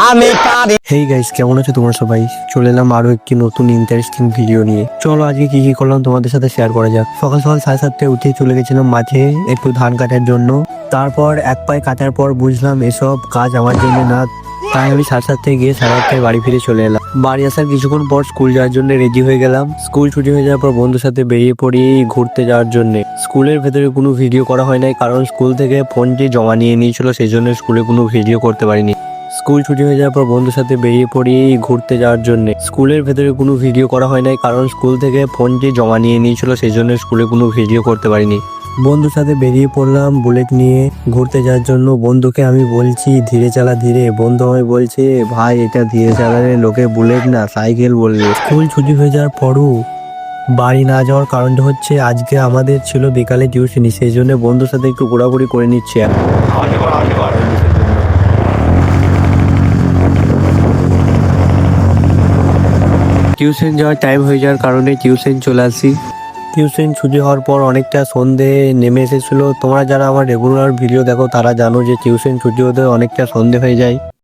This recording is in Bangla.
আমি পারি। হেই গাইস, কেমন আছো তোমরা সবাই? চলে এলাম আরো একটি নতুন ইন্টারেস্টিং ভিডিও নিয়ে। চলো আজকে কি কি করলাম তোমাদের সাথে শেয়ার করা যাক। সকাল সকাল 7:30টায় উঠে চলে গেছিলাম মাঠে একটু ধান কাটার জন্য। তারপর এক পায়ে কাটার পর বুঝলাম এসব কাজ আমার জন্য না, তাই আমি 7:30টায় গিয়ে 8:30টায় বাড়ি ফিরে চলে এলাম। বাড়ি আসার কিছুক্ষণ পর স্কুল যাওয়ার জন্য রেডি হয়ে গেলাম। স্কুল ছুটি হয়ে যাওয়ার পর বন্ধুর সাথে বেরিয়ে পড়ি ঘুরতে যাওয়ার জন্য। স্কুলের ভেতরে কোনো ভিডিও করা হয় নাই, কারণ স্কুল থেকে ফোনটি জমা নিয়ে নিয়েছিল, সেই জন্য স্কুলে কোনো ভিডিও করতে পারিনি। স্কুল ছুটি হয়ে যাওয়ার পর বন্ধুর সাথে বেরিয়ে পড়ি ঘুরতে যাওয়ার জন্য। স্কুলের ভেতরে কোনো ভিডিও করা হয় নাই, কারণ স্কুল থেকে ফোনটি জমা নিয়ে নিয়েছিল, সেই জন্য স্কুলে কোনো ভিডিও করতে পারিনি। বন্ধুর সাথে বেরিয়ে পড়লাম বুলেট নিয়ে ঘুরতে যাওয়ার জন্য। বন্ধুকে আমি বলছি ধীরে চালা ধীরে, বন্ধু আমায় বলছে ভাই এটা ধীরে চালালে লোকে বুলেট না সাইকেল বলবে। স্কুল ছুটি হয়ে যাওয়ার পরও বাড়ি না যাওয়ার কারণটা হচ্ছে আজকে আমাদের ছিল বিকালে টিউশনি, সেই জন্য বন্ধুর সাথে একটু ঘোরাঘুরি করে নিচ্ছি। টিউশন যাওয়ার টাইম হয়ে যাওয়ার কারণে টিউশন চলে আসি। টিউশন ছুটি হওয়ার পর অনেকটা সন্ধে নেমে এসেছিল। তোমরা যারা আমার রেগুলার ভিডিও দেখো তারা জানো যে টিউশন ছুটি হতে অনেকটা সন্ধে হয়ে যায়।